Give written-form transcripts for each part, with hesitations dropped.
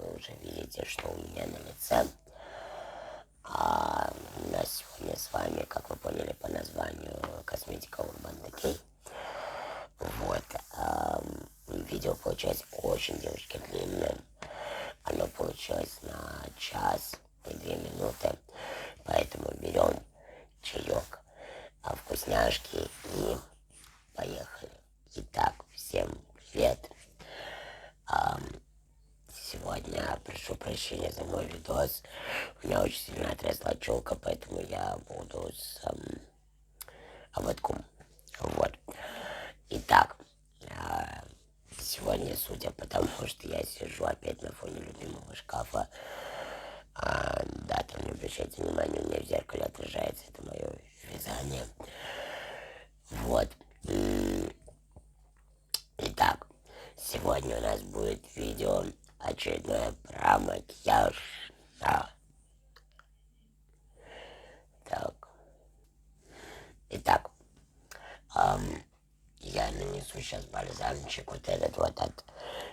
вы уже видите, что у меня на лице. А у нас сегодня с вами, как вы поняли по названию, косметика Urban Decay. Вот. Видео получилось очень, девочки, длинное. Оно получилось на час и 2 минуты. Поэтому берем чаек, вкусняшки и поехали. Итак, всем привет. Сегодня прошу прощения за мой видос. У меня очень сильно отросла челка, поэтому я буду с ободком. Вот. Итак, сегодня, судя по тому, что я сижу опять на фоне любимого шкафа, да, там не обращайте внимания, у меня в зеркале отражается, это мое вязание. Вот. Итак, сегодня у нас будет видео очередное про макияж. Да. Так. Итак, я нанесу сейчас бальзамчик вот этот вот от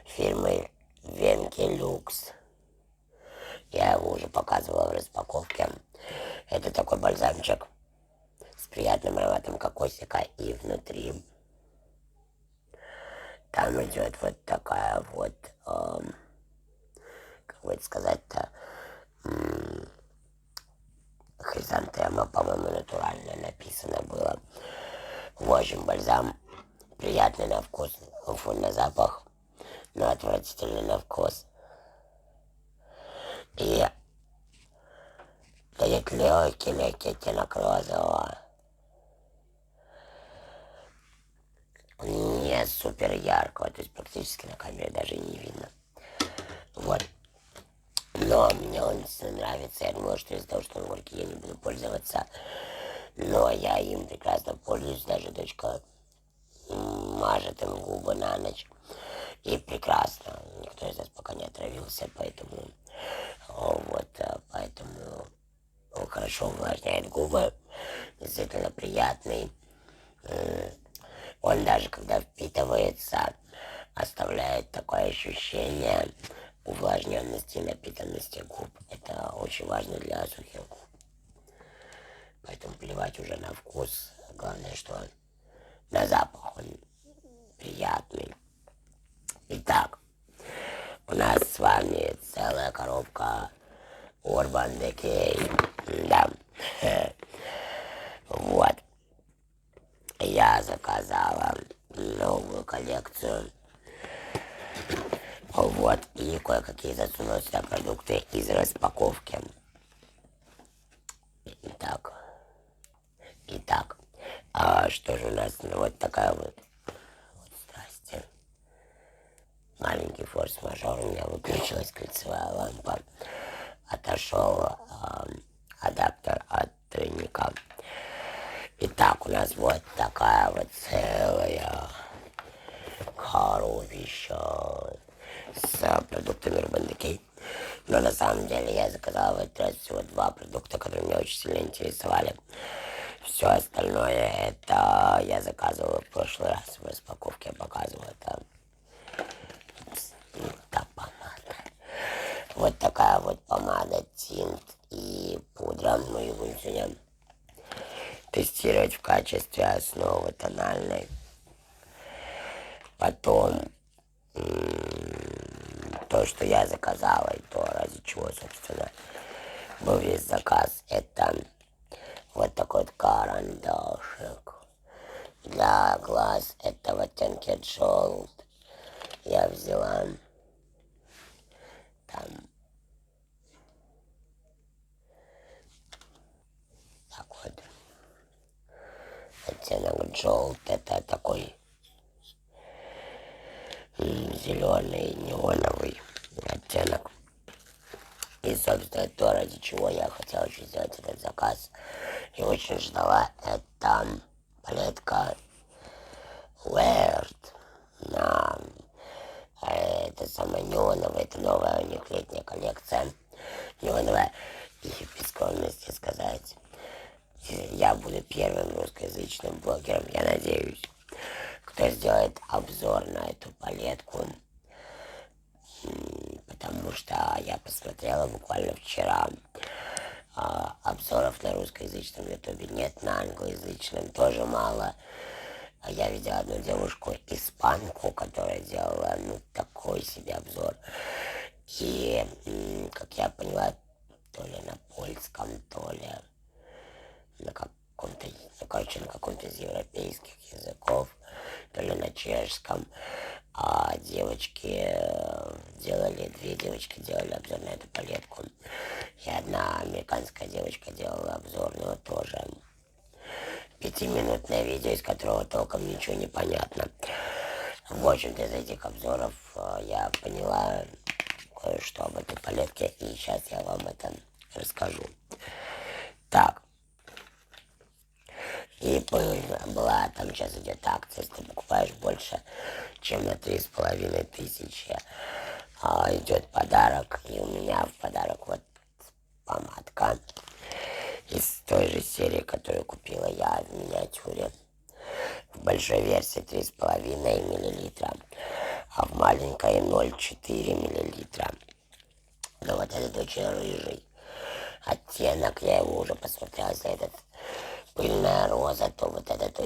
фирмы Venke Lux. Я его уже показывала в распаковке. Это такой бальзамчик с приятным ароматом кокосика, и внутри там идет вот такая вот, как бы это сказать-то, хризантема, по-моему, натуральная написано было. В общем, бальзам приятный на вкус, фу, на запах, но отвратительный на вкус. И дает легкий оттенок розового. Не супер яркого, то есть практически на камере даже не видно. Вот. Но мне он нравится. Я думала, что из-за того, что он горький, я не буду пользоваться. Но я им прекрасно пользуюсь. Даже дочка мажет им губы на ночь. И прекрасно. Никто из нас пока не отравился, поэтому вот, поэтому хорошо увлажняет губы. Действительно приятный. Он даже когда впитывается, оставляет такое ощущение увлажненности, напитанности губ. Это очень важно для сухих губ. Поэтому плевать уже на вкус. Главное, что на запах он приятный. Итак, у нас с вами целая коробка Urban Decay. Да. Вот. Я заказала новую коллекцию. Вот. И кое-какие засунули сюда продукты из распаковки. Итак, что же у нас? Ну, вот такая вот. Здрасте. Маленький форс-мажор. У меня выключилась кольцевая лампа. Отошел адаптер от тройника. Итак, у нас вот такая вот целая коробища с продуктами Urban Decay. Но на самом деле я заказала в этот раз всего 2 продукта, которые меня очень сильно интересовали. Все остальное это я заказывала в прошлый раз в распаковке. Я показывала это. Вот такая вот помада, тинт и пудра. Мы ее будем сегодня тестировать в качестве основы тональной. Потом то, что я заказала, и то, ради чего, собственно, был весь заказ, это вот такой вот карандашик. Для глаз это в оттенке Gold. Я взяла там так вот. Оттенок Gold, это такой зеленый неоновый оттенок. И, собственно, то, ради чего я хотела очень сделать этот заказ и очень ждала, это палетка Weird. Это самая неоновая, это новая у них летняя коллекция. Неоновая. И без скромности сказать, я буду первым русскоязычным блогером, я надеюсь, кто сделает обзор на эту палетку. потому что я посмотрела буквально вчера обзоров на русскоязычном ютубе нет, на англоязычном тоже мало. Я видел одну девушку, испанку, которая делала, ну, такой себе обзор. И, как я поняла, то ли на польском, то ли на каком-то, ну, короче, на каком-то из европейских языков, то ли на чешском. А девочки две девочки делали обзор на эту палетку. И одна американская девочка делала обзор, но тоже 5-минутное видео, из которого толком ничего не понятно. В общем-то, из этих обзоров я поняла кое-что об этой палетке, и сейчас я вам это расскажу. Так. И была, там сейчас идет акция, если ты покупаешь больше, чем на 3500, идет подарок. И у меня в подарок вот помадка из той же серии, которую купила я в миниатюре. В большой версии 3,5 миллилитра, а в маленькой 0,4 миллилитра. Но вот этот очень рыжий оттенок, я его уже посмотрел, за этот пыльная роза, то вот этот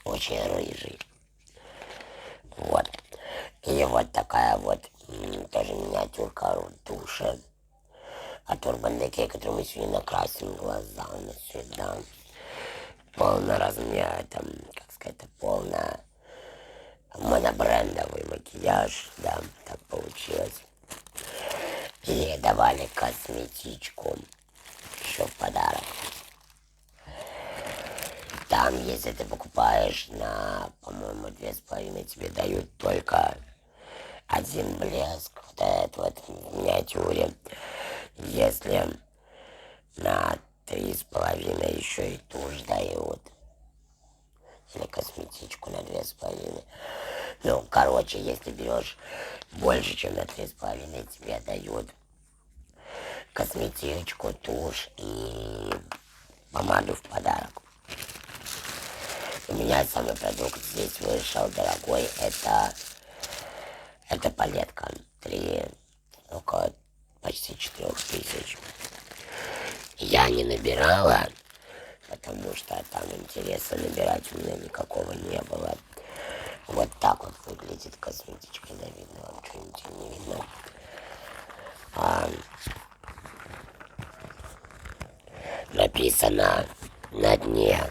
очень рыжий. Вот. И вот такая вот тоже миниатюрка душа от Urban Decay, которую мы сегодня накрасим глаза на сюда. Полноразмер, там, как сказать, полно монобрендовый макияж, да, так получилось. И давали косметичку еще в подарок. Там, если ты покупаешь на, по-моему, 2,5, тебе дают только один блеск, вот этот вот в миниатюре. Если на 3,5 еще и тушь дают. Или косметичку на 2,5. Ну, короче, если берешь больше, чем на 3,5, тебе дают косметичку, тушь и помаду в подарок. У меня самый продукт здесь вышел дорогой, это палетка. Около почти 4000. Я не набирала, потому что там интереса набирать у меня никакого не было. Вот так вот выглядит косметичка, да, видно вам что-нибудь, не видно. Написано на дне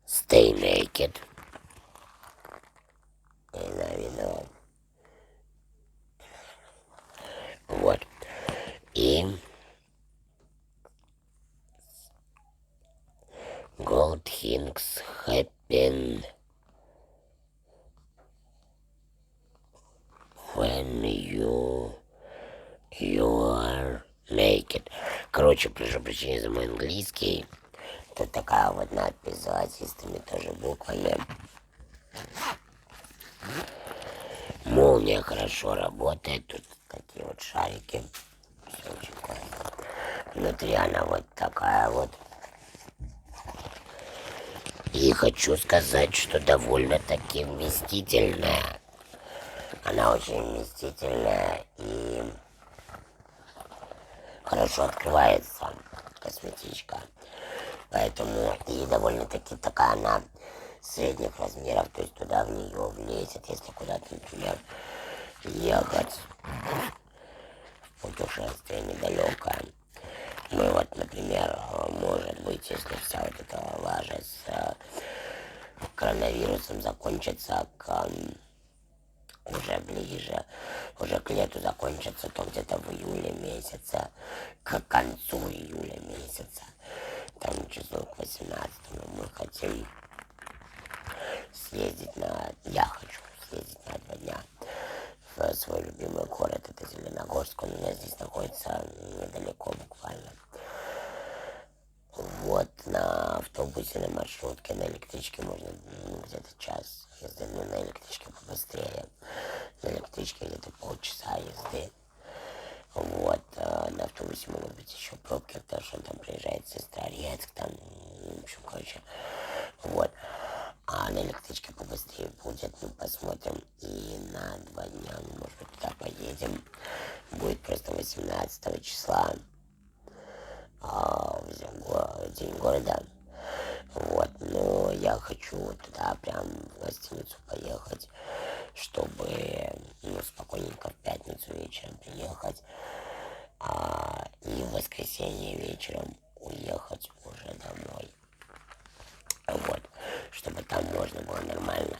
Stay Naked. Видно. Вот. И Gold Things happen when you are naked. Короче, прошу прощения за мой английский. Тут такая вот надпись золотистыми тоже буквами. Молния хорошо работает. Тут такие вот шарики. Все очень классно. Внутри она вот такая вот. И хочу сказать, что довольно-таки вместительная. Она очень вместительная и хорошо открывается косметичка. Поэтому и довольно-таки такая она средних размеров, то есть туда в нее влезет, если куда-то, например, ехать в путешествие недалекое. Ну вот, например, может быть, если вся вот эта лажа с коронавирусом закончится уже ближе, уже к лету закончится, то где-то в июле месяце, к концу июля месяца, там число к 18 мы хотим я хочу съездить на 2 дня в свой любимый город, это Зеленогорск, он у меня здесь находится недалеко буквально. Вот, на автобусе, на маршрутке, на электричке можно где-то час езды, но на электричке побыстрее. На электричке где-то полчаса езды. Вот, на автобусе могут быть еще пробки, потому что он там приезжает Сестрорецк, там, в общем, короче, вот. А на электричке побыстрее будет, посмотрим. И на 2 дня 18 числа, в День города. Вот, но я хочу туда прям в гостиницу поехать, чтобы спокойненько в пятницу вечером приехать, и в воскресенье вечером уехать уже домой. Вот, чтобы там можно было нормально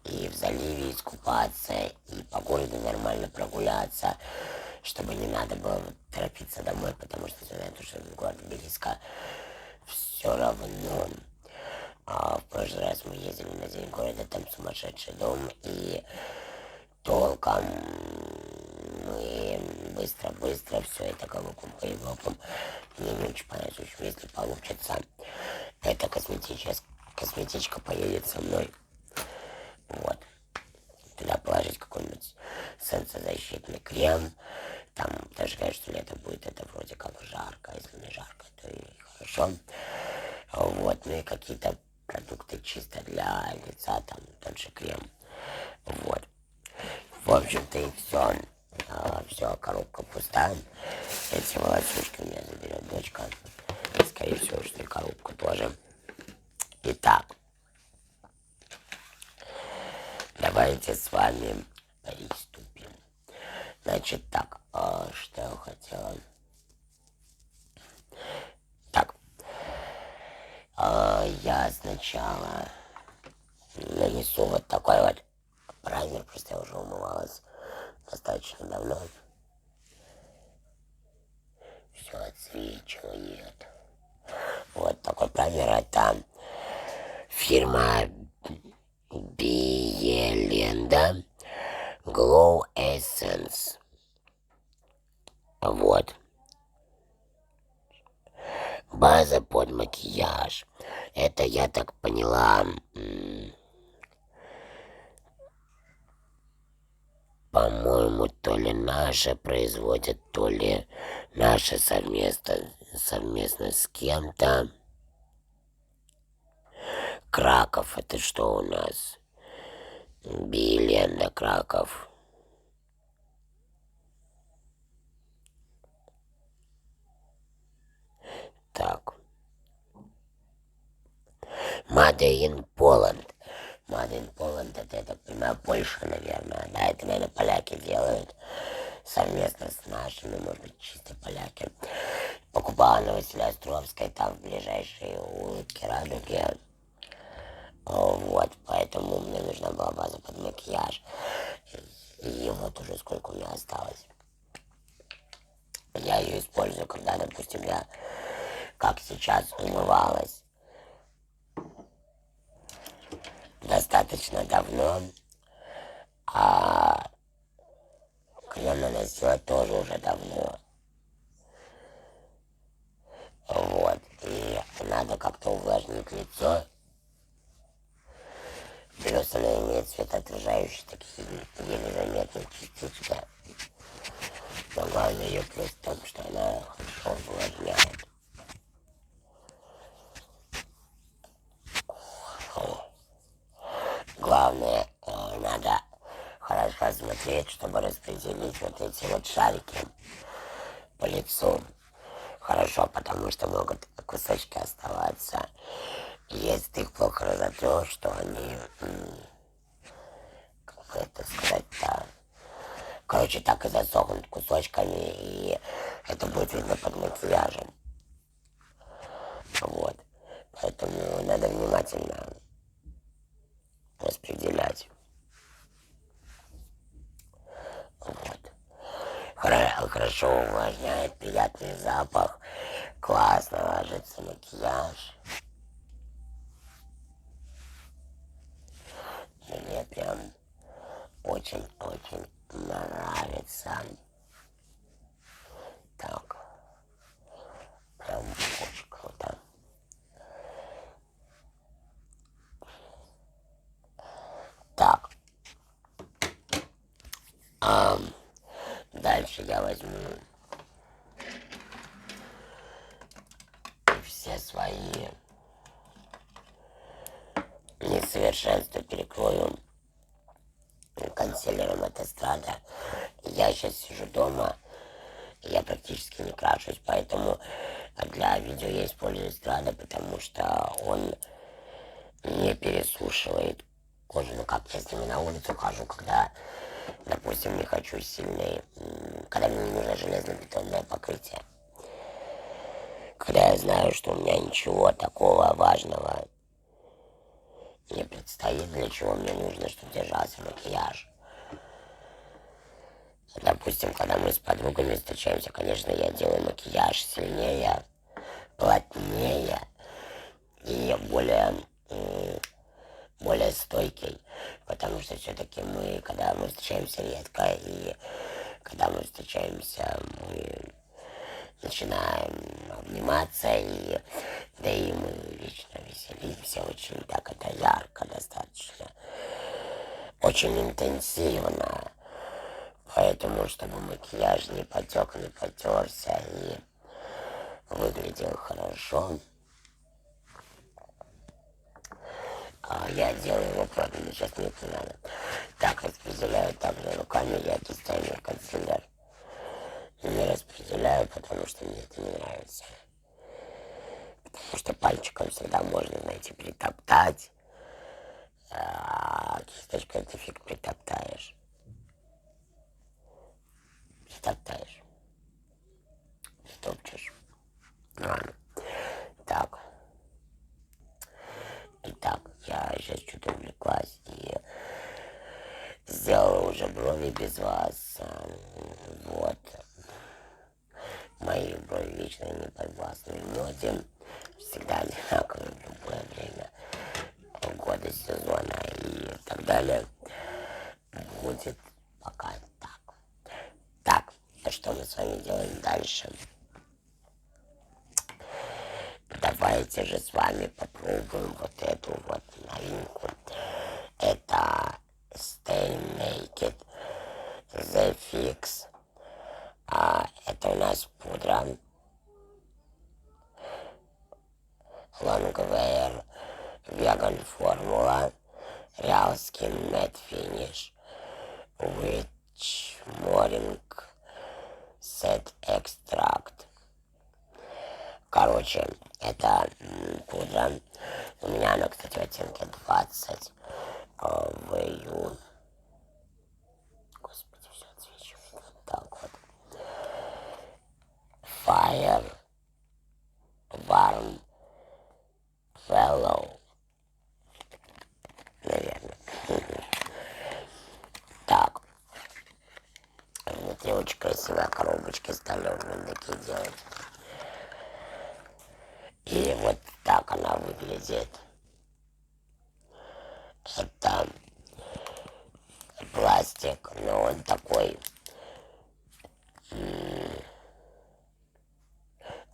и в заливе искупаться, и по городу нормально прогуляться, чтобы не надо было торопиться домой, потому что знаю, что город близко. Все равно. В прошлый раз мы ездили на День города, там сумасшедший дом, и толком мы быстро все это галопом по Европам. Мне не очень понравилось, если получится. Эта косметичка поедет со мной. Вот. Туда положить какой-нибудь солнцезащитный крем. Там даже говорят, что лето будет, это вроде как жарко. Если не жарко, то и хорошо. Вот, ну и какие-то продукты чисто для лица, там тот же крем. Вот. В общем-то и все. Все, коробка пустая. Эти волосушки у меня заберет дочка. Скорее всего, что и коробку тоже. Итак, давайте с вами приступим. Значит так, что я хотела. Так, я сначала нанесу вот такой вот праймер, просто я уже умывалась достаточно давно. Все отсвечивает. Вот такой праймер, это фирма Биеленда Glow Essence. Вот. База под макияж. Это, я так поняла, по-моему, то ли наша производит, то ли наша совместно с кем-то. Краков, это что у нас? Биеленда Краков. Так. Made in Poland. Made in Poland, это, я так понимаю, Польша, наверное. Да, это, наверное, поляки делают совместно с нашими, может быть, чисто поляки. Покупала на Василия Островской, там в ближайшей улыбке Радуги. Вот, поэтому мне нужна была база под макияж. И вот уже сколько у меня осталось. Я ее использую, когда, допустим, я, как сейчас, умывалась достаточно давно, а крем наносила тоже уже давно. Вот, и надо как-то увлажнить лицо. Плюс она имеет светоотражающие такие еле заметные частички. Но главное ее плюс в том, что она хорошо увлажняет. Главное, надо хорошо смотреть, чтобы распределить вот эти вот шарики по лицу. Хорошо, потому что могут кусочки оставаться. И если ты их плохо разотрешь, что они, как это сказать-то, короче, так и засохнут кусочками, и это будет видно под макияжем. Вот. Поэтому надо внимательно распределять. Вот. Хорошо увлажняет, приятный запах, классно ложится макияж. Мне прям очень-очень нравится. Так, прям очень круто. Так, дальше я возьму все свои несовершенства, перекрою консилером от Эстрада. Я сейчас сижу дома, Я практически не крашусь, поэтому для видео я использую Страда, потому что он не пересушивает кожу. Ну как, я с ними на улицу хожу, когда, допустим, не хочу сильный, когда мне не нужно железобетонное покрытие. Когда я знаю, что у меня ничего такого важного не предстоит, для чего мне нужно, чтобы держался макияж. Допустим, когда мы с подругами встречаемся, конечно, я делаю макияж сильнее, плотнее и более стойкий, потому что все-таки мы, когда мы встречаемся редко, и когда мы встречаемся, мы начинаем обниматься, да и мы вечно веселимся, очень так это ярко достаточно, очень интенсивно, поэтому, чтобы макияж не потек, не потерся и выглядел хорошо, я делаю его правильно, сейчас мне это надо. Так распределяю также руками, я кистями консилер не распределяю, потому что мне это не нравится. Потому что пальчиком всегда можно, знаете, притоптать, а кисточкой ты фиг притоптаешь. Притоптаешь. Топчешь. Ладно. Так. Итак, я сейчас что-то увлеклась и сделала уже брови без вас. Вот. Мои брови вечно не подвластны моде. Всегда одинаковые в любое время года, сезона и так далее. Будет пока так. Так, что мы с вами делаем дальше? Давайте же с вами попробуем вот эту вот новинку. Это Stay Naked The Fix. Это у нас пудра Longwear Vegan Formula Real Skin Matte Finish Witch Morning Set Extract. Короче, это пудра. У меня она, кстати, в оттенке 20 в июне. Господи, все отсвечивает. Вот так вот. Fire Warm Fellow. Наверное. Так. Внутри очень красивая коробочка, стали такие делать. И вот так она выглядит. Это пластик, но он такой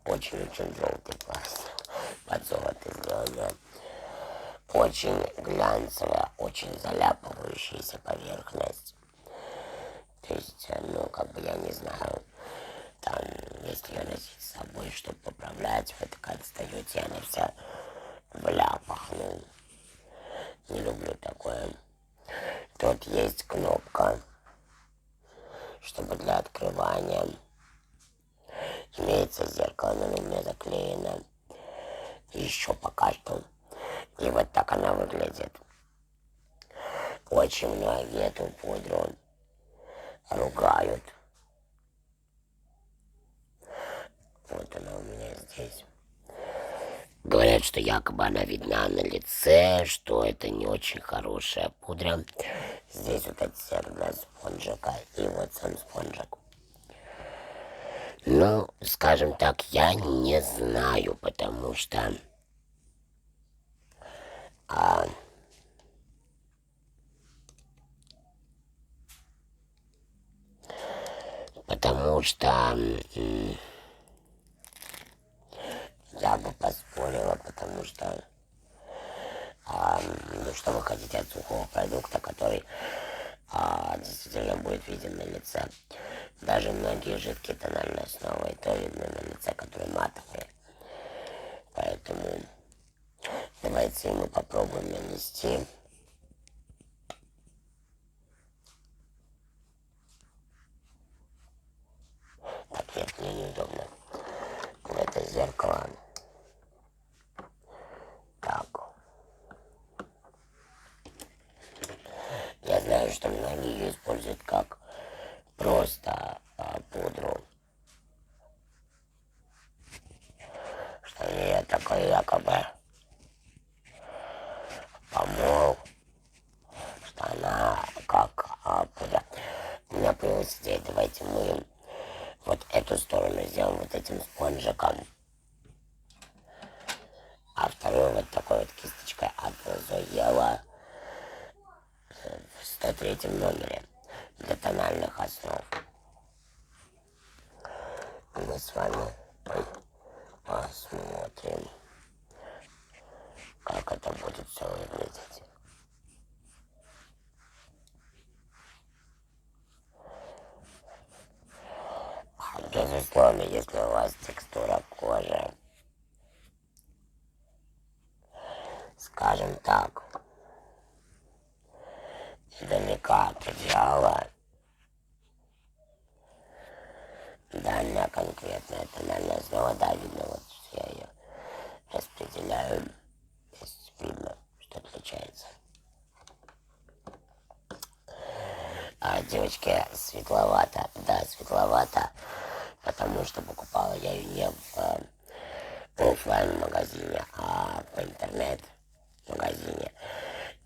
очень-очень желтый пластик. Под золото сделано. Очень глянцевая, очень заляпывающаяся поверхность. То есть, ну, как бы я не знаю, там, если ее носить с собой, чтобы поправлять, вы так отстаете, она вся в ляпах, ну, не люблю такое. Тут есть кнопка, чтобы для открывания. Имеется зеркало, но у меня заклеено. Еще пока что. И вот так она выглядит. Очень многие эту пудру ругают. Вот она у меня здесь. Говорят, что якобы она видна на лице, что это не очень хорошая пудра. Здесь вот отсек для спонжика и вот сам спонжик. Ну, скажем так, я не знаю, потому что я бы поспорила, потому что ну, что вы хотите от сухого продукта, который действительно будет виден на лице. Даже многие жидкие тональные основы, и то видно на лице, которые матовые. Поэтому давайте мы попробуем нанести. Так, нет, что многие ее используют как просто пудру. Что у нее такой якобы помол, что она как пудра. У меня появилась идея, давайте мы вот эту сторону сделаем вот этим спонжиком, а вторую вот такой вот кисточкой от Зоела в 103 номере для тональных основ. Мы с вами посмотрим, как это будет все выглядеть. Безусловно, если у вас текстура кожи, скажем так, далека от идеала, данная конкретная тональная основа, да, видно, вот я ее распределяю, здесь видно, что отличается. Девочки, светловато, да, светловато, потому что покупала я ее не в офлайн-магазине, а в интернет-магазине.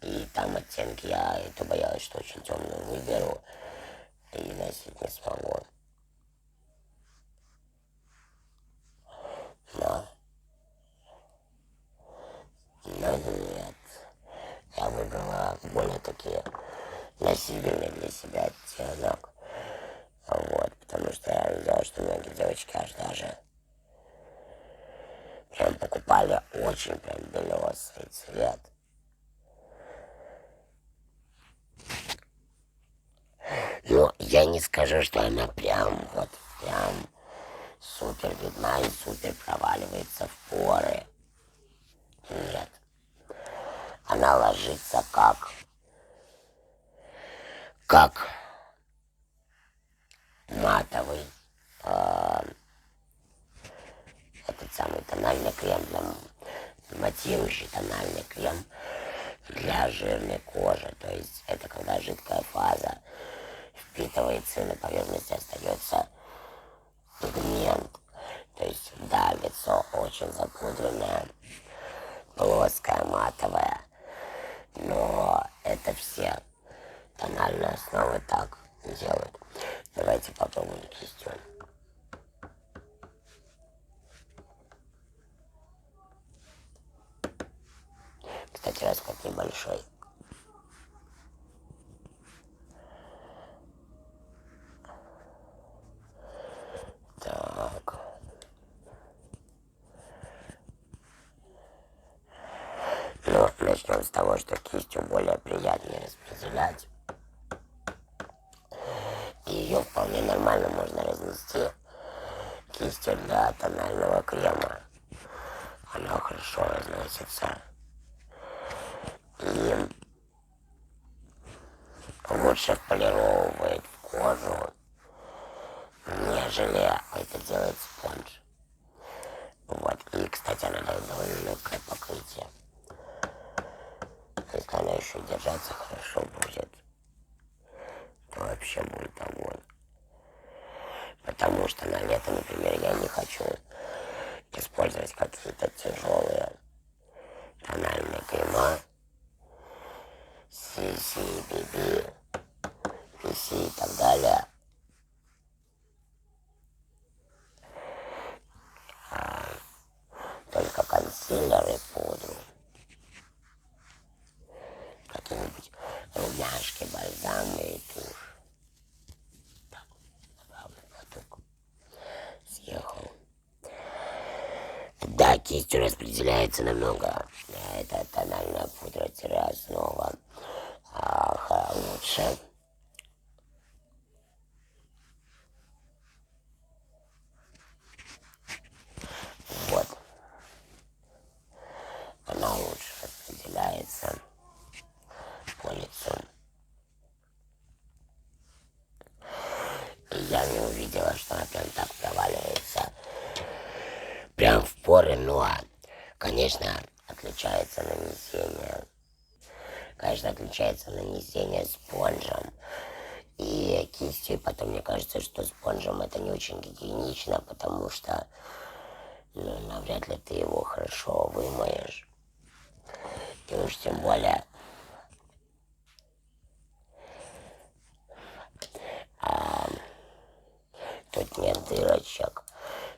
И там оттенки я это боялась, что очень темную выберу и носить не смогу. Но нет, я выбрала более такие носибельный для себя оттенок. Вот, потому что я видела, что многие девочки аж даже прям покупали очень прям белесый цвет. Но я не скажу, что она прям вот прям супер видна и супер проваливается в поры. Нет. Она ложится как матовый этот самый тональный крем, матирующий тональный крем для жирной кожи. То есть это когда жидкая фаза впитывается и на поверхности остается пигмент. То есть да, лицо очень запудренное, плоское, матовое, но это все тональные основы так делают. Давайте попробуем кистью. Кстати, расход небольшой. Так. Ну, начнем с того, что кистью более приятнее распределять. И ее вполне нормально можно разнести кистью для тонального крема. Она хорошо разносится. И лучше вполировывает в кожу, нежели это делает спонж. Вот. И, кстати, она дает довольно легкое покрытие. Если она еще держаться хорошо будет, то вообще будет огонь. Потому что на лето, например, я не хочу использовать какие-то тяжелые тональные крема, CC, BB, PC и так далее. Только консилер и пудру. Какие-нибудь румяшки, бальзамы и тушь. Так, добавлю платок. Съехал. Да, кистью распределяется намного. Это тональная пудра-основа лучше. Вот. Она лучше распределяется по лицу. И я не увидела, что она прям так проваливается. Прям в поры, но, конечно, отличается нанесение. конечно, отличается нанесение спонжем и кистью. И потом мне кажется, что спонжем это не очень гигиенично, потому что ну, навряд ли ты его хорошо вымоешь. И уж тем более тут нет дырочек.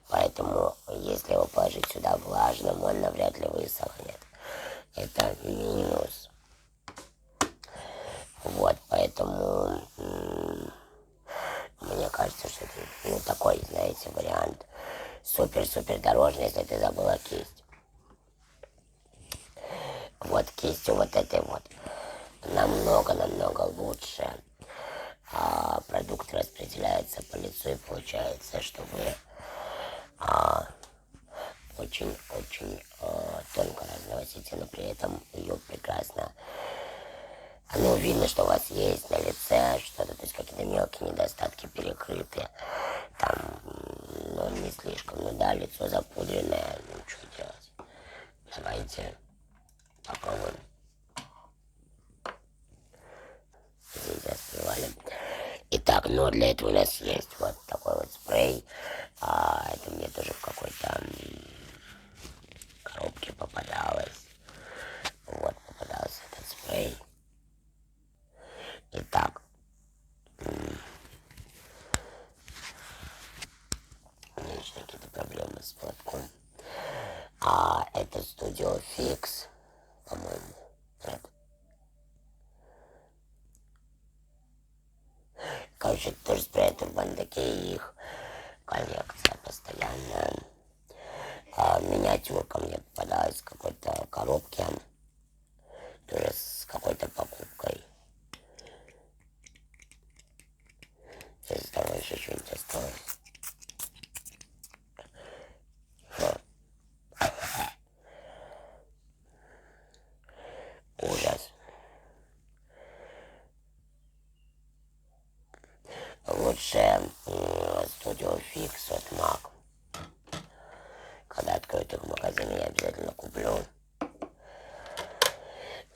Поэтому, если его положить сюда влажным, он навряд ли высохнет. Это минус. Вот, поэтому мне кажется, что это ну, такой, знаете, вариант супер-супер дорожный, если ты забыла кисть. Вот кистью вот этой вот намного-намного лучше продукт распределяется по лицу, и получается, что вы очень-очень тонко разносите, но при этом ее прекрасно. Ну, видно, что у вас есть на лице что-то, то есть какие-то мелкие недостатки перекрыты. Там, ну, не слишком. Ну да, лицо запудренное, ну, что делать. Давайте попробуем. Здесь заспевали. Итак, ну, для этого у нас есть вот такой вот спрей. Это мне тоже в какой-то коробке попадалось. Вот, попадался этот спрей. Итак, у меня еще какие-то проблемы с платком. Это Studio Fix, по-моему. Нет. Короче, тоже спрей, это в Бандаке, их коллекция постоянная. Миниатюрка мне попадалась в какой-то коробке, тоже с какой-то покупкой. Здесь там еще что-нибудь осталось. Ужас. Лучше Studio Fix от MAC. Когда откроют их в магазине, я обязательно куплю.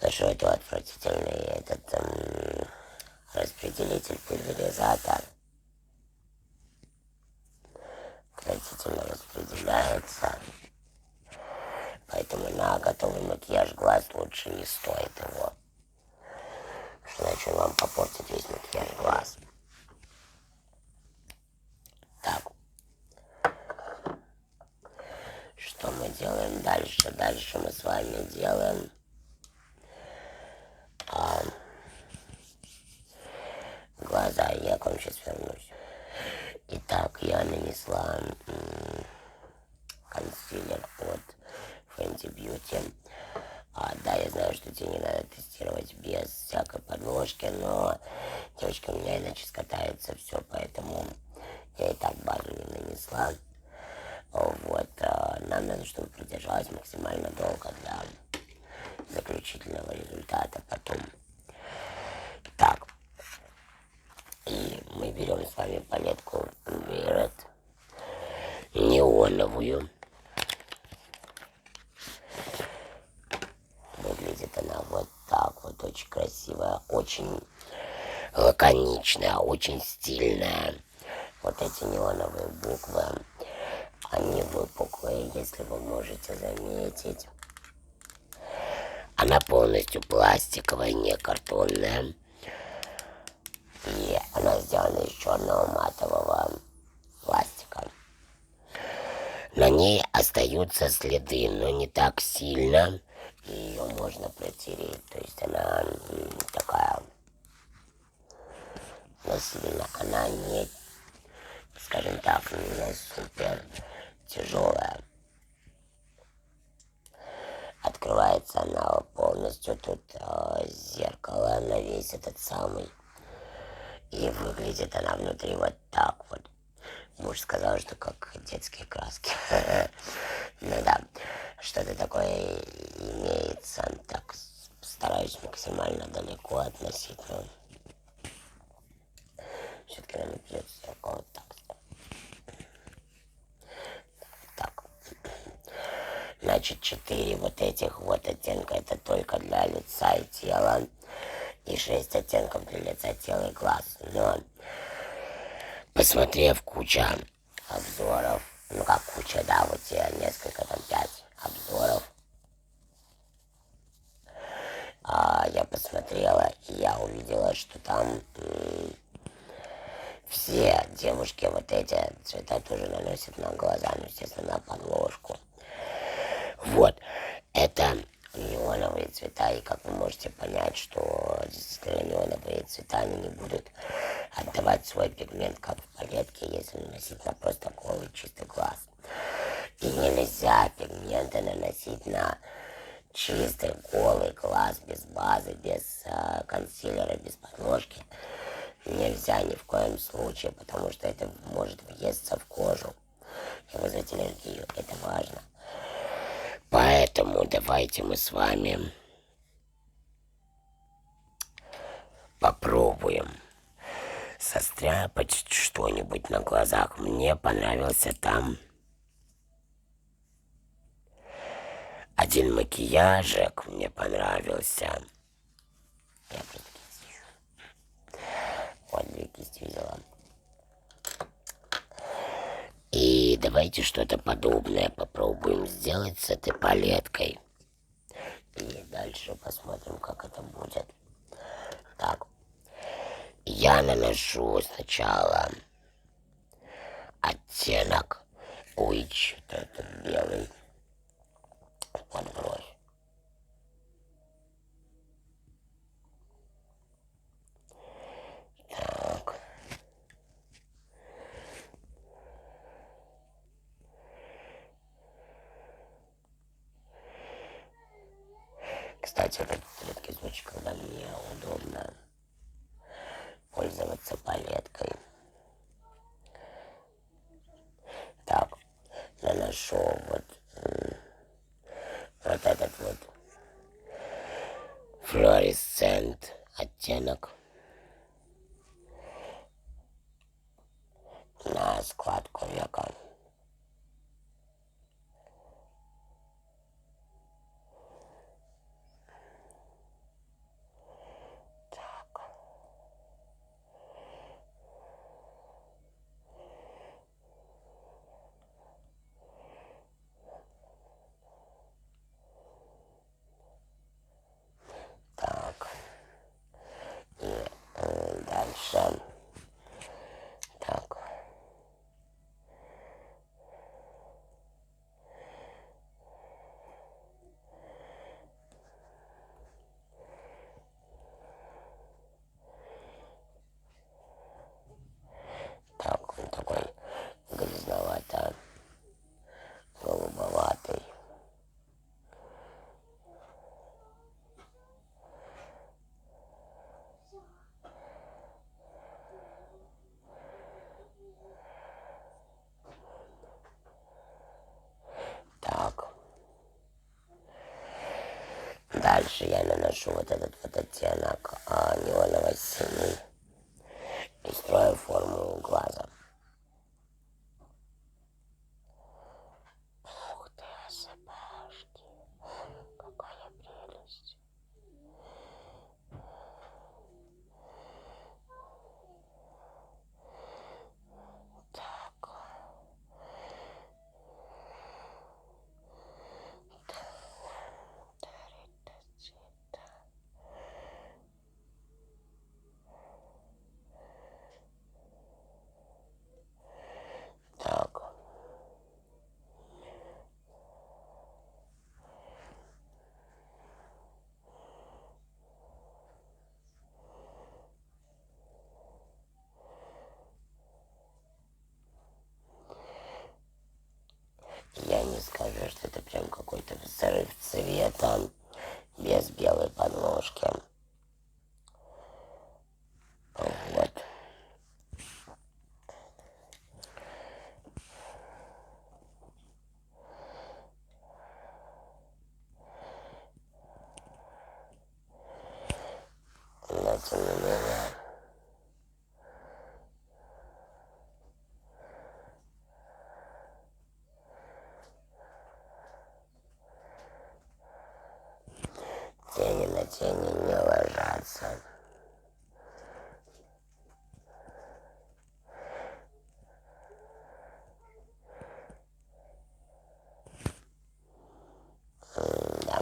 За что это отвратительный этот распределитель, пульверизатор. Отвратительно распределяется. Поэтому на готовый макияж глаз лучше не стоит его. Потому что иначе он вам попортит весь макияж глаз. Так. Что мы делаем дальше? Дальше мы с вами делаем глаза. Я к вам сейчас вернусь. Итак, я нанесла консилер от Fenty Beauty. Да, я знаю, что тебе не надо тестировать без всякой подложки, но, девочки, у меня иначе скатается все, поэтому я и так базу не нанесла. Вот, нам надо, чтобы продержалась максимально долго для заключительного результата потом. Так, и мы берем с вами палетку Viret неоновую. Выглядит она вот так вот, очень красивая, очень лаконичная, очень стильная. Вот эти неоновые буквы, они выпуклые, если вы можете заметить. Она полностью пластиковая, не картонная. И она сделана из черного матового пластика. На ней остаются следы, но не так сильно. И ее можно протереть. То есть она такая сильно, она не, скажем так, не супер тяжелая. Открывается она полностью, тут зеркало на весь этот самый. И выглядит она внутри вот так вот. Муж сказал, что как детские краски. Ну да, что-то такое имеется. Так, стараюсь максимально далеко относить, но все-таки нам придется зеркало вот так. Так. Значит, 4 вот этих вот оттенка это только для лица и тела. И 6 оттенков для лица, тела и глаз. Но, посмотрев кучу обзоров, ну как куча, да, вот те несколько, там 5 обзоров, я посмотрела, и я увидела, что там все девушки вот эти цвета тоже наносят на глаза, ну, естественно, на подложку. Вот, это неоновые цвета, и как вы можете понять, что действительно неоновые цвета, они не будут отдавать свой пигмент, как в палетке, если наносить на просто голый чистый глаз. И нельзя пигменты наносить на чистый голый глаз, без базы, без консилера, без подложки. Нельзя ни в коем случае, потому что это может въесться в кожу и вызвать аллергию. Это важно. Поэтому давайте мы с вами попробуем состряпать что-нибудь на глазах. Мне понравился там один макияжик, мне понравился. Я просто кисть. Вот, 2 кисти взяла. И давайте что-то подобное попробуем сделать с этой палеткой. И дальше посмотрим, как это будет. Так, я наношу сначала оттенок Witch, этот белый, под бровь. Так. Кстати, этот редкий случай, когда мне удобно пользоваться палеткой. Так, наношу вот этот вот флуоресцент оттенок на складку века. Так, и дальше. Так. Так, он такой грязновато голубоватый. Так. Дальше я наношу вот этот вот оттенок неоново-синий и строю форму глаза. Ух ты, собачки, какая прелесть. Так. Так. Я не скажу, что это прям какой-то взрыв цвета без белой подложки. Вот. Но тем не менее. на тени не ложатся. Да.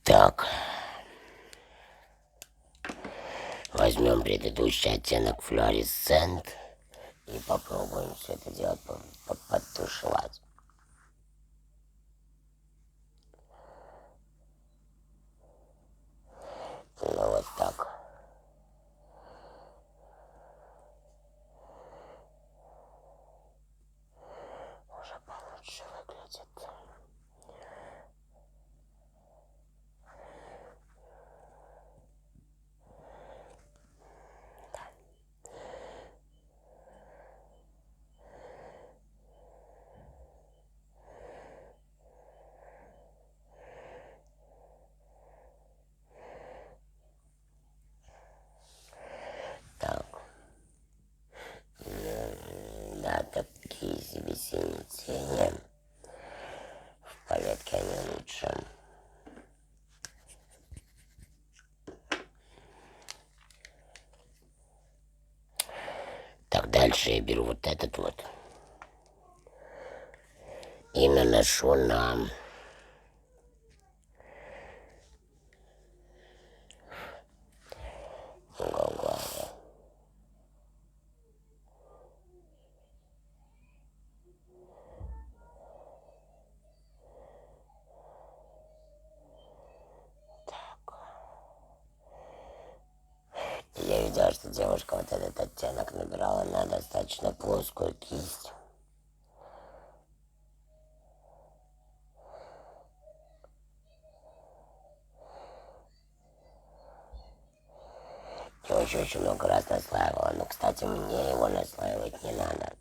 Так. Возьмем предыдущий оттенок флуоресцент и попробуем все это дело подтушевать. Ну вот так. Уже получше выглядит. Так. Да, такие себе синие тени. В палетке они лучше. Так, дальше я беру вот этот вот. И наношу на угол глаза. Так. Я видела, что девушка вот этот оттенок набирала на достаточно плоскую кисть. Я очень много раз наслаивала, но, кстати, мне его наслаивать не надо.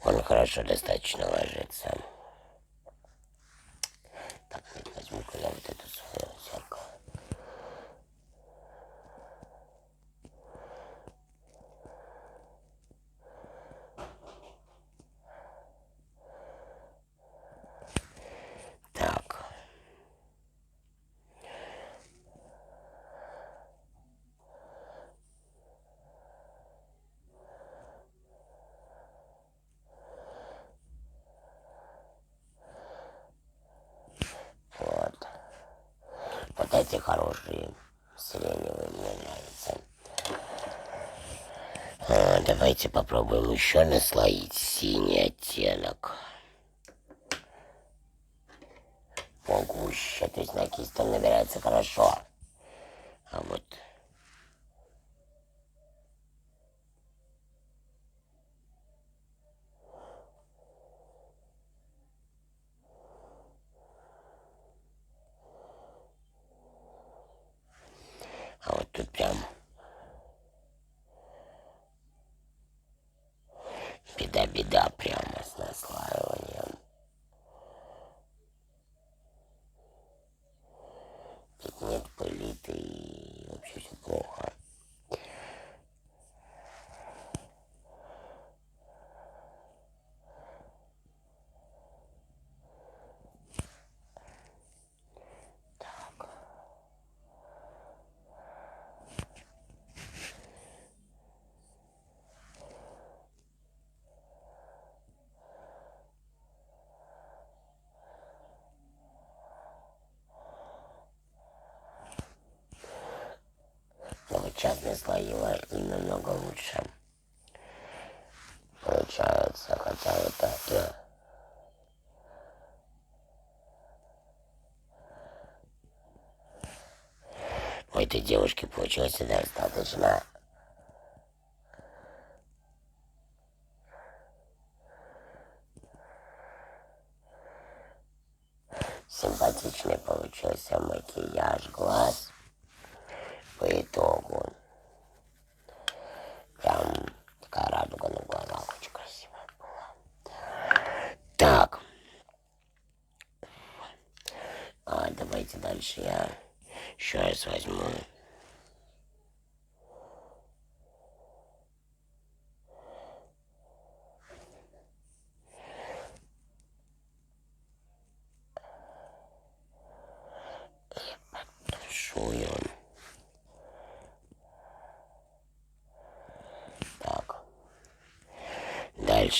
Он хорошо достаточно ложится. Так, возьму-ка я вот это свое зеркало. Так. Вот. Вот эти хорошие сиреневые мне нравятся. Давайте попробуем еще наслоить синий оттенок. Погуще, то есть на кисть он набирается хорошо. А вот тут прям беда прямо с наслаиванием. Тут нет пыли-то и вообще все плохо. Но вот сейчас наслоила и намного лучше получается, хотя это у этой девушки получилось достаточно симпатичный получился макияж глаз по итогу. Прям такая радуга на глазах очень красивая была. Так. Давайте дальше я еще раз возьму.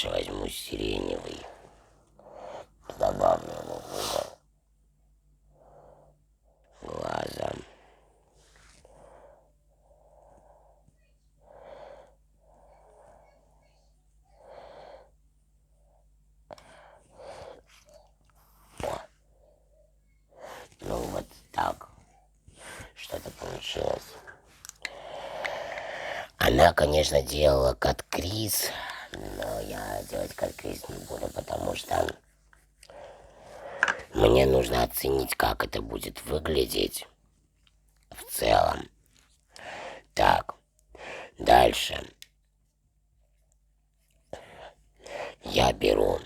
Дальше возьму сиреневый. Добавлю глаза. Ну вот так. Что-то получилось. Она, конечно, делала кат-криз, но я делать кат-криз не буду, потому что мне нужно оценить, как это будет выглядеть в целом. Так, дальше. Я беру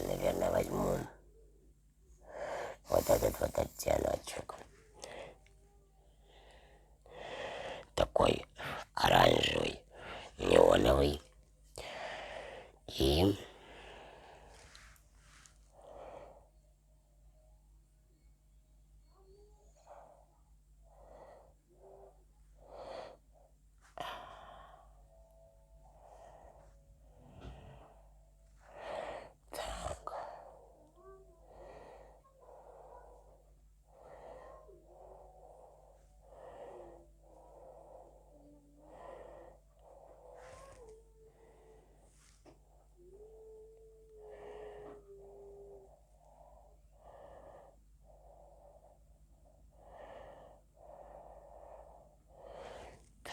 наверное, возьму вот этот вот оттеночек. Такой оранжевый, неоновый. И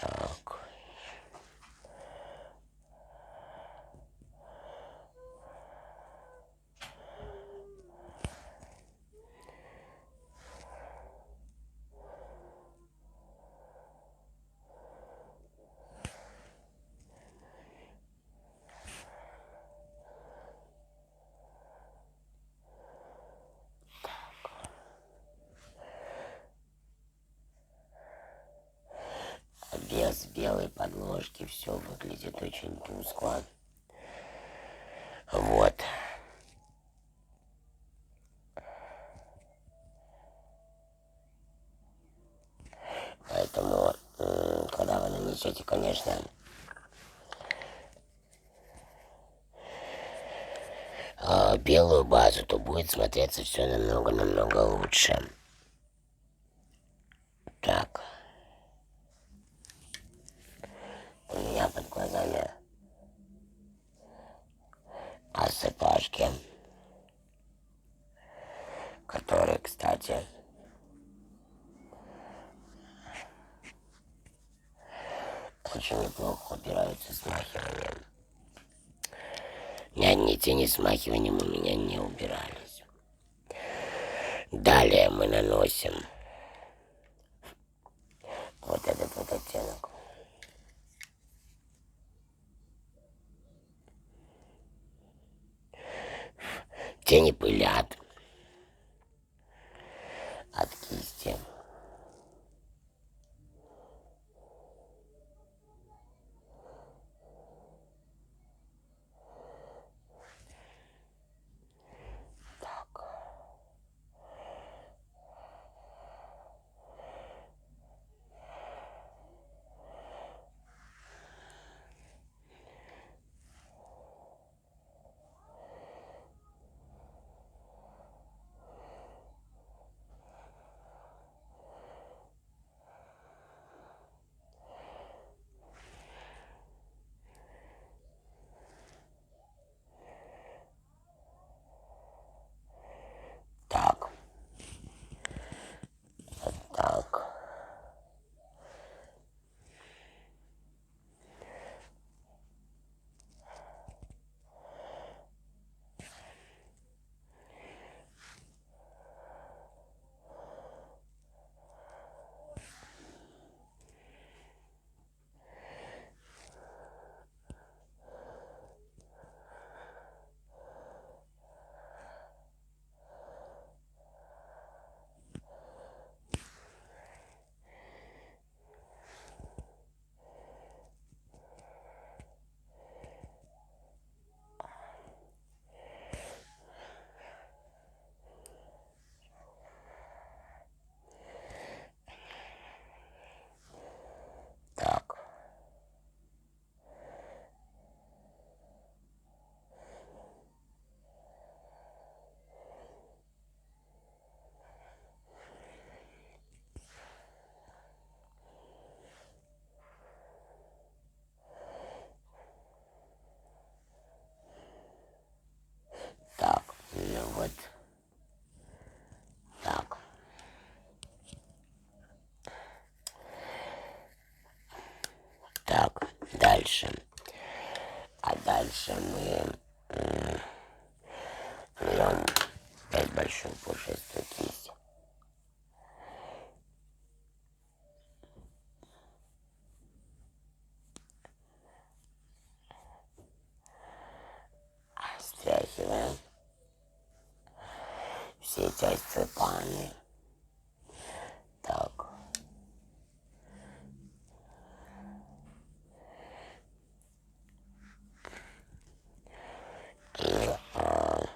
так. Без белой подложки все выглядит очень тускло. Вот. Поэтому, когда вы нанесете, конечно, белую базу, то будет смотреться все намного лучше. Так. У меня под глазами осыпашки, которые, кстати, очень неплохо убираются смахиванием. Ни одни тени смахиванием у меня не убирались. Далее мы наносим вот этот вот оттенок. Тени пылят от кисти. Так. Дальше мы берем 5 больших пушистых кистей. Стряхиваем все части паны. Так. И, в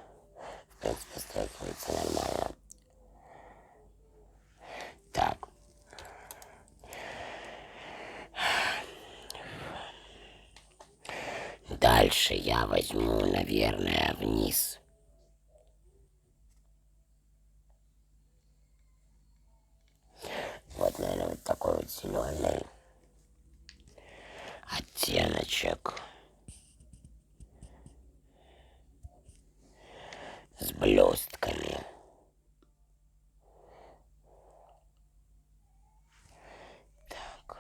принципе, стряхивается нормально. Так. Дальше я возьму, наверное, вниз. Вот, наверное, вот такой вот зеленый оттеночек с блестками. Так.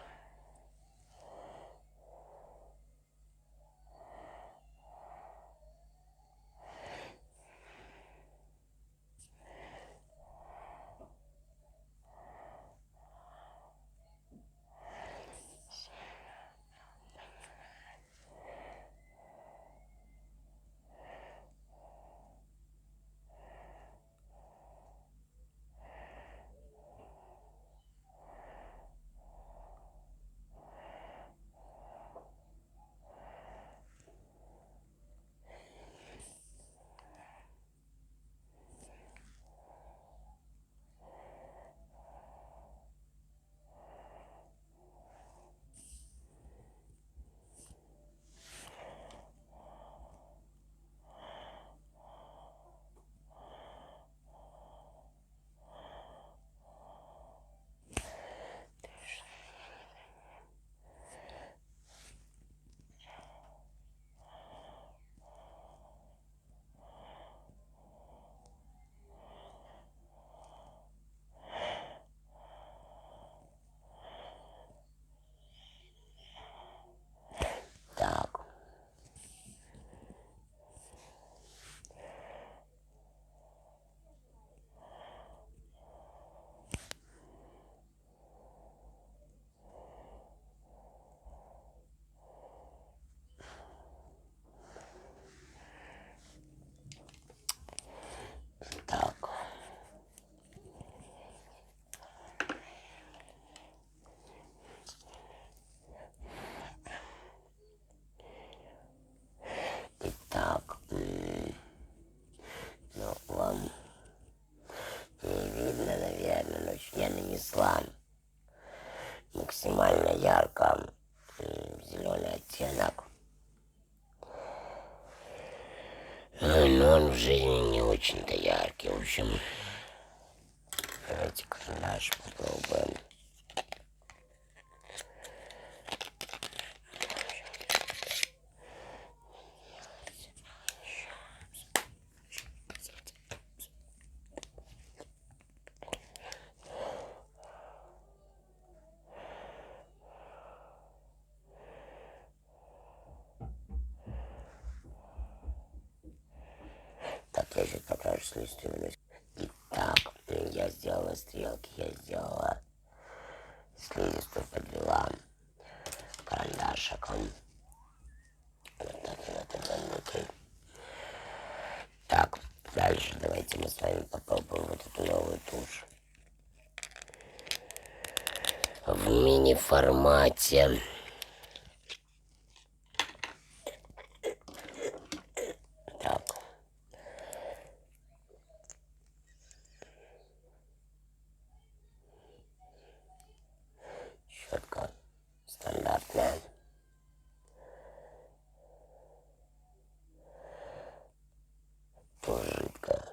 Так. Так. Итак, ну, вам не видно, наверное, но я нанесла максимально ярко зеленый оттенок. Но он в жизни не очень-то яркий. В общем, давайте карандаш попробуем. Так, я сейчас покажу с листьями. Итак, я сделала стрелки, я сделала слизистую, подвела карандашиком. Вот так она тогда внутри. Так, дальше давайте мы с вами попробуем вот эту новую тушь. В мини-формате. Так. Щетка стандартная. Тоже жидкая.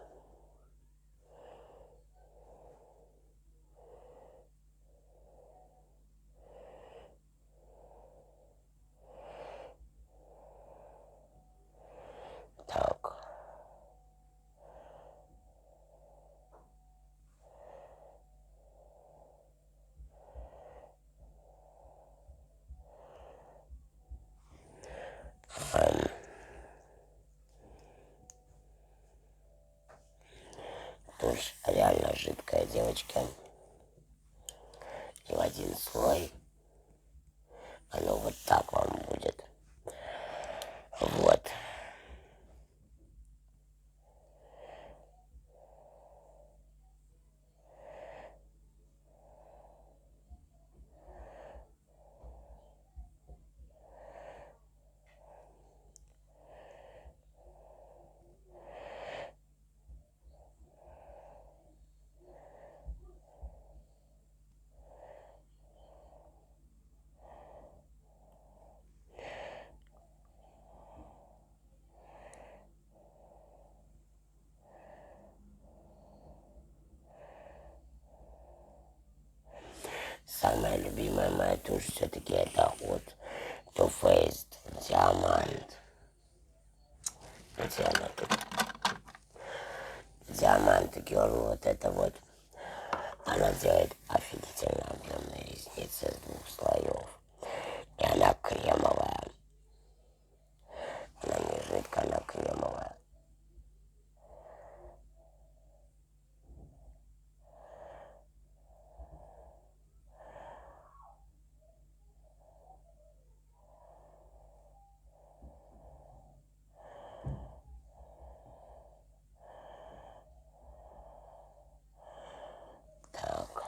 самое жидкое, девочки. И в один слой оно вот так вам будет. Вот. Самая любимая моя тушь все-таки это от Too Faced Диамант. Где она тут? Диамант Girl, вот это вот. Она делает офигительно объемные ресницы с 2 слоев. И она кремовая. Она не жидкая, она кремовая. Так.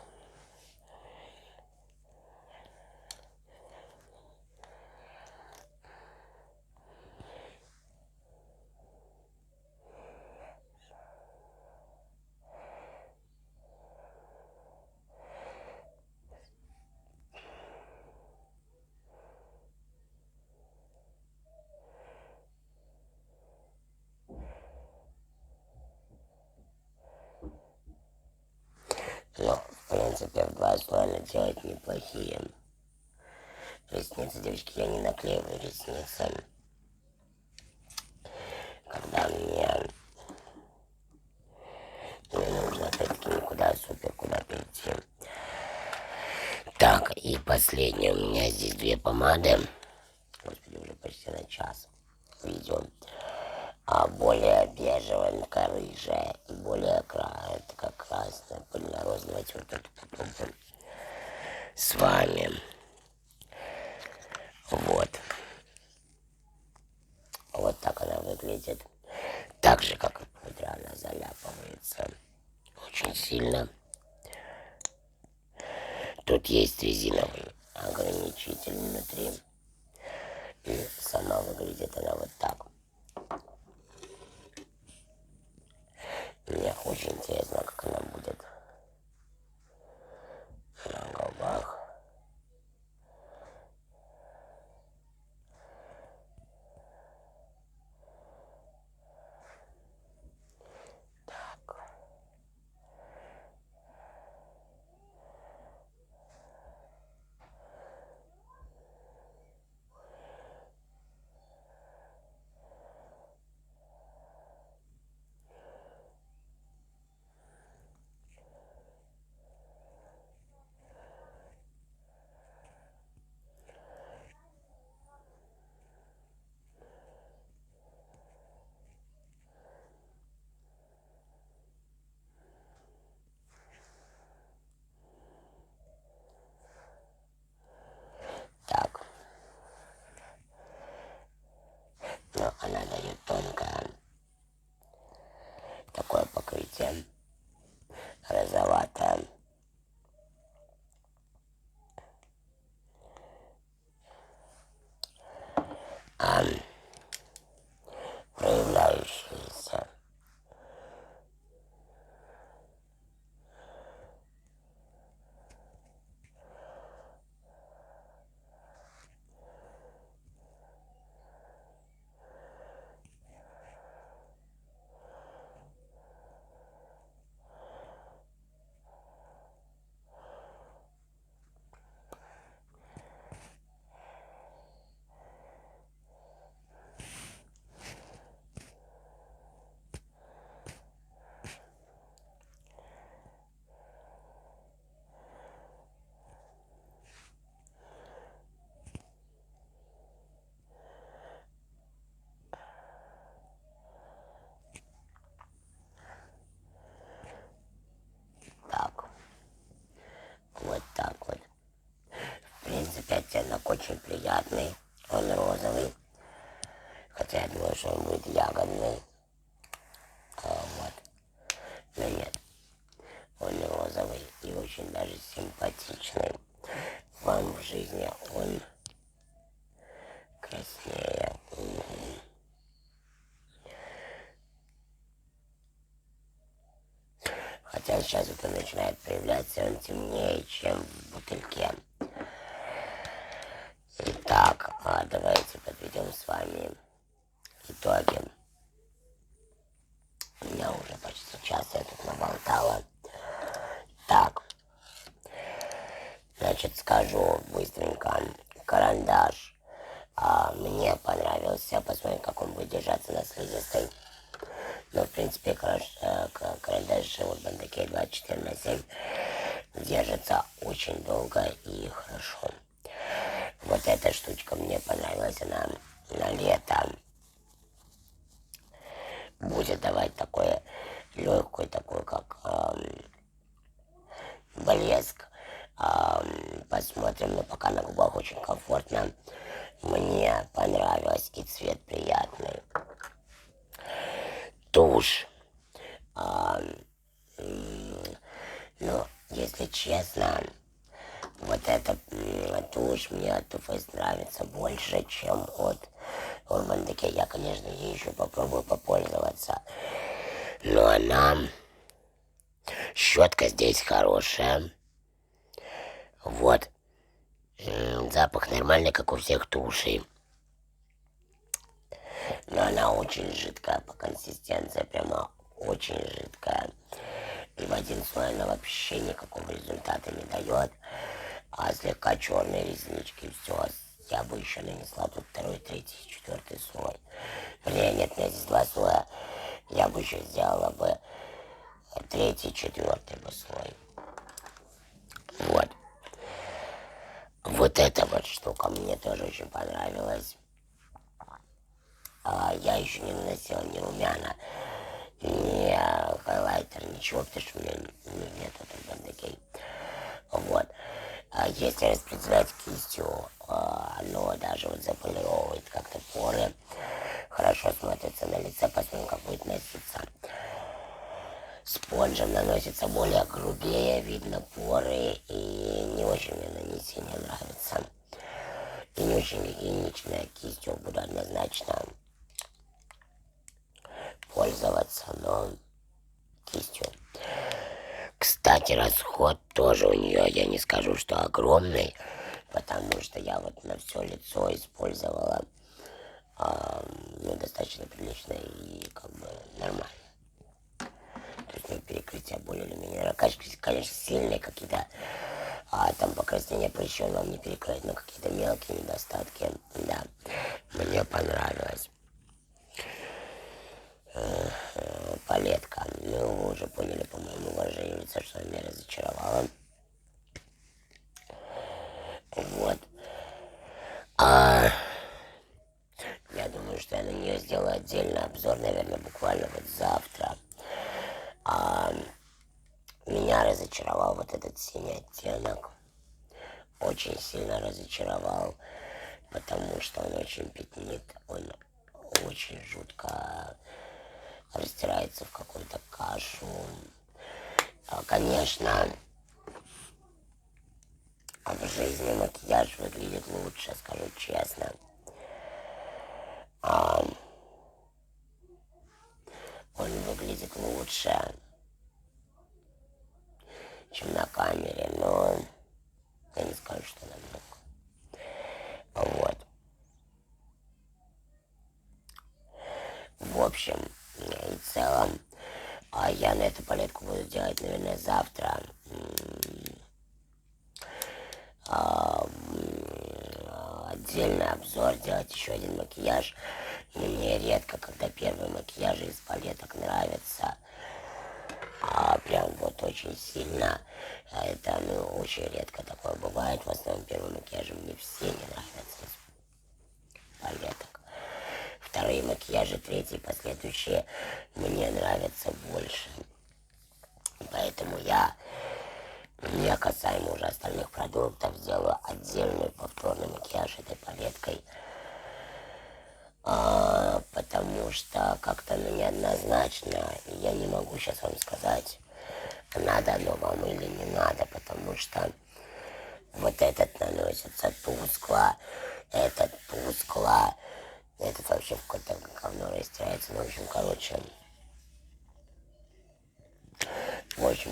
Но, в принципе, в 2 слоя делать неплохие ресницы. Девочки, я не наклеиваю ресницы, когда мне не нужно опять-таки никуда супер куда перейти. Так, и последнее. У меня здесь 2 помады. Господи, уже почти на час видео. Более бежевая, рыжая и более такая красная, пыльно-розовая. Давайте вот это попробуем с вами. Вот. Вот так она выглядит. Так же, как и пудра, она заляпывается очень сильно. Тут есть резиновый ограничитель внутри. И сама выглядит она вот так. Мне очень интересно, как она будет на губах. Так. Так. Но она дает тонкое такое покрытие, розоватое. Проявляющиеся. очень приятный. Он розовый. Хотя я думаю, что он будет ягодный. Вот. Но нет. Он розовый и очень даже симпатичный. Вам в жизни он краснее. Хотя сейчас вот он начинает проявляться, он темнее, чем в бутыльке. Итак, давайте подведем с вами итоги. У меня уже почти час я тут наболтала. Так, значит, скажу быстренько. Карандаш. Мне понравился. Посмотрим, как он будет держаться на слизистой. Но, в принципе, карандаш Urban Decay 24/7 держится очень долго и хорошо. Вот эта штучка мне понравилась. Она на лето будет давать такой легкий, такой как блеск. Посмотрим, но пока на губах очень комфортно. Мне понравилось, и цвет приятный. Тушь. Ну, если честно, вот эта тушь мне от Too Faced нравится больше, чем от Urban Decay. Я, конечно, ей еще попробую попользоваться. Но она... Щетка здесь хорошая. Вот. Запах нормальный, как у всех тушей. Но она очень жидкая по консистенции. Прямо очень жидкая. И в один слой она вообще никакого результата не дает. А слегка черные реснички. Все. Я бы еще нанесла тут 2, 3, 4 слой. Блин, нет, у меня здесь 2 слоя. Я бы еще сделала бы 3, 4 бы слой. Вот. Вот эта вот штука мне тоже очень понравилась. Я еще не наносила ни румяна, ни хайлайтер, ничего, потому что у меня нет Urban Decay. Вот. Если распределять кистью, оно даже вот заполировывает как-то поры. Хорошо смотрится на лице, посмотрим, как будет носиться. Спонжем наносится более грубее, видно поры, и не очень мне нанесение нравится. И не очень гигиеничная кистью буду однозначно пользоваться, но кистью. Кстати, расход тоже у нее, я не скажу, что огромный, потому что я вот на все лицо использовала достаточно прилично и как бы нормально. То есть перекрытие более или менее. Конечно, сильные какие-то там покраснения прыщей он вам не перекроет, но какие-то мелкие недостатки, да, мне понравилось. Палетка. Ну, вы уже поняли по моему выражению лица, что она меня разочаровала. Вот. Я думаю, что я на нее сделаю отдельный обзор, наверное, буквально вот завтра. Меня разочаровал вот этот синий оттенок. Очень сильно разочаровал, потому что он очень пятнит, он очень жутко растирается в какую-то кашу. Конечно, в жизни макияж выглядит лучше, скажу честно. Он выглядит лучше, чем на камере, но я не скажу, что намного. Вот. В общем и целом, я на эту палетку буду делать, наверное, завтра. Отдельный обзор, делать еще один макияж. И мне редко, когда первые макияжи из палеток нравятся. Прям вот очень сильно. Это, очень редко такое бывает. В основном первые макияжи мне все не нравятся из палеток. Вторые макияжи, третьи, последующие мне нравятся больше. Поэтому я Я касаемо уже остальных продуктов сделаю отдельный повторный макияж этой палеткой. Потому что как-то неоднозначно. Я не могу сейчас вам сказать, надо оно вам или не надо, потому что вот этот наносится тускло, этот тускло, этот вообще в какое-то говно растирается. Ну, в общем,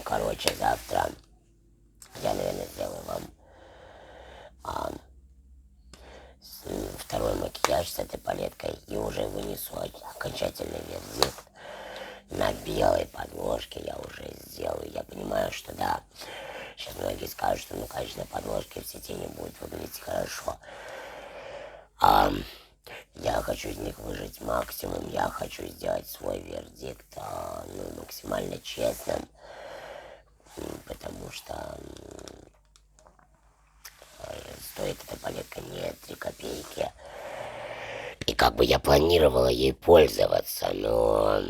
короче, завтра я, наверное, сделаю вам второй макияж с этой палеткой и уже вынесу окончательный вердикт. На белой подложке я уже сделаю. Я понимаю, что да, сейчас многие скажут, что ну, конечно, подложки в сети не будет выглядеть хорошо. Я хочу из них выжать максимум, я хочу сделать свой вердикт максимально честным, потому что стоит эта палетка не 3 копейки. И как бы я планировала ей пользоваться, но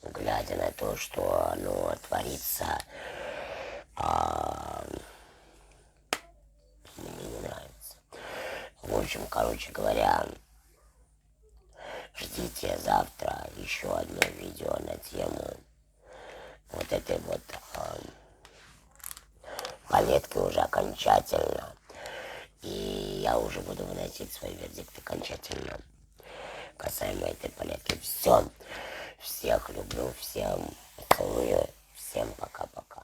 глядя на то, что оно творится, мне не нравится. В общем, короче говоря, ждите завтра еще одно видео на тему вот этой вот палетки уже окончательно. И я уже буду выносить свой вердикт окончательно касаемо этой палетки. Все. Всех люблю, всем целую, всем пока-пока.